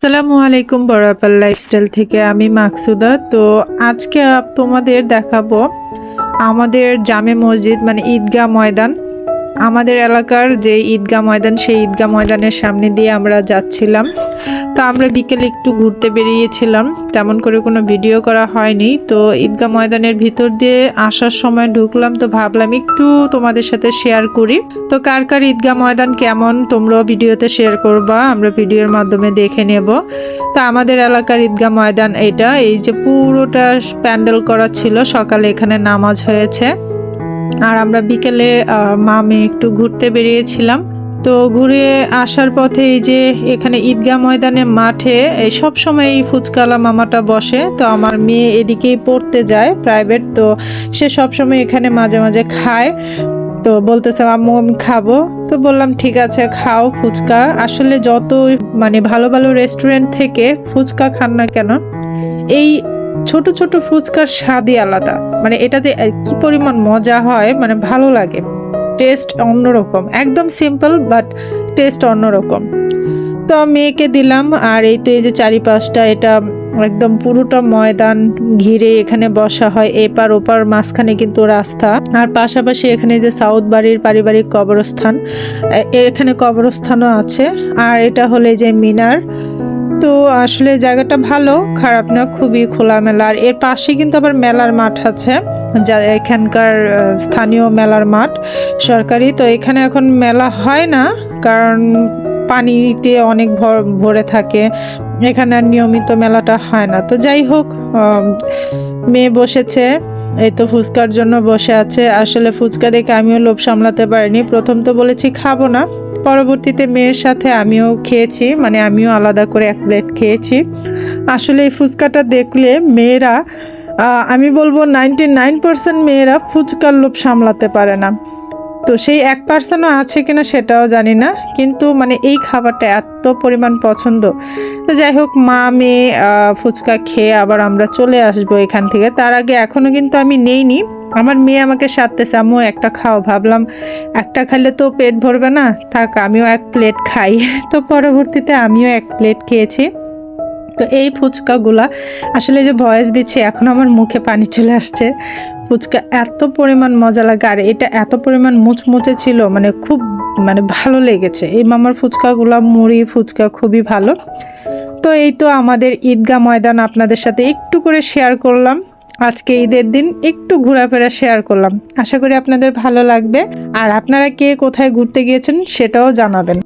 আসসালামু আলাইকুম বরাবর লাইফস্টাইল থেকে আমি মাকসুদা। তো আজকে তোমাদের দেখাবো আমাদের জামে মসজিদ মানে ঈদগাহ ময়দান। আমাদের এলাকার যে ঈদগাহ ময়দান সেই ঈদগাহ ময়দানের সামনে দিয়ে আমরা যাচ্ছিলাম। তো আমরা বিকেলে একটু ঘুরতে বেরিয়েছিলাম, তেমন করে কোনো ভিডিও করা হয়নি। তো ঈদগাহ ময়দানের ভিতর দিয়ে আসার সময় ঢুকলাম, তো ভাবলাম একটু তোমাদের সাথে শেয়ার করি। তো কার কার ঈদগাহ ময়দান কেমন তোমরাও ভিডিওতে শেয়ার করবা, আমরা ভিডিওর মাধ্যমে দেখে নেব। তো আমাদের এলাকার ঈদগাহ ময়দান এটা, এই যে পুরোটা প্যান্ডেল করা ছিল, সকালে এখানে নামাজ হয়েছে। আর আমরা বিকেলে মা মেয়ে একটু ঘুরতে বেরিয়েছিলাম। তো ঘুরে আসার পথে এই যে এখানে ঈদগাহ ময়দানে মাঠে এই সব সময় এই ফুচকালা মামাটা বসে। তো আমার মেয়ে এদিকেই পড়তে যায় প্রাইভেট, তো সে সব সময় এখানে মাঝে মাঝে খায়। তো বলতেছে আম্মু আমি খাবো। তো বললাম ঠিক আছে খাও ফুচকা। আসলে যত মানে ভালো ভালো রেস্টুরেন্ট থেকে ফুচকা খান না কেন, এই ছোট ছোট ফুচকার স্বাদই আলাদা। মানে এটাতে কি পরিমাণ মজা হয়, মানে ভালো লাগে, টেস্ট অন্যরকম, একদম সিম্পল বাট টেস্ট অন্যরকম। তো মেয়েকে দিলাম। আর এই তো এই যে চারিপাশটা এটা একদম পুরোটা ময়দান ঘিরে এখানে বসা হয়, এপার ওপার মাঝখানে কিন্তু রাস্তা। আর পাশাপাশি এখানে যে সাউথ বাড়ির পারিবারিক কবরস্থান, এখানে কবরস্থানও আছে। আর এটা হলে যে মিনার। তো আসলে জায়গাটা ভালো, খারাপ না, খুবই খোলামেলা। আর এর পাশে কিন্তু আবার মেলার মাঠ আছে, যা এখানকার স্থানীয় মেলার মাঠ সরকারি। তো এখানে এখন মেলা হয় না, কারণ পানিতে অনেক ভরে থাকে, এখানে আর নিয়মিত মেলাটা হয় না। তো যাই হোক, মেয়ে বসেছে, এই তো ফুচকার জন্য বসে আছে। আসলে ফুচকা দেখে আমিও লোভ সামলাতে পারিনি, প্রথম তো বলেছি খাবো না, পরবর্তীতে মেয়ের সাথে আমিও খেয়েছি, মানে আমিও আলাদা করে এক প্লেট খেয়েছি। আসলে এই ফুচকাটা দেখলে মেয়েরা, আমি বলবো 99% মেয়েরা ফুচকার লোভ সামলাতে পারে না। তো সেই 1%ও আছে কিনা সেটাও জানি না, কিন্তু মানে এই খাবারটা এত পরিমাণ পছন্দ। তো যাই হোক, মা মেয়ে ফুচকা খেয়ে আবার আমরা চলে আসবো এখান থেকে। তার আগে এখনো কিন্তু আমি নেইনি, আমার মেয়ে আমাকে সাধতেছে আম্মু একটা খাও। ভাবলাম একটা খাইলে তো পেট ভরবে না, থাক আমিও এক প্লেট খাই। তো পরবর্তীতে আমিও এক প্লেট খেয়েছি। তো এই ফুচকাগুলা আসলে যে ভয়েস দিচ্ছি এখন আমার মুখে পানি চলে আসছে। ফুচকা এত পরিমাণ মজা লাগে, আর এটা এত পরিমাণ মুচমুচে ছিল, মানে খুব মানে ভালো লেগেছে। এই মামার ফুচকাগুলা, মুড়ি ফুচকা খুবই ভালো। তো এই তো আমাদের ঈদগাহ ময়দান আপনাদের সাথে একটু করে শেয়ার করলাম। আজকে ঈদের দিন একটু ঘোরাফেরা শেয়ার করলাম, আশা করি আপনাদের ভালো লাগবে। আর আপনারা কে কোথায় ঘুরতে গিয়েছেন সেটাও জানাবেন।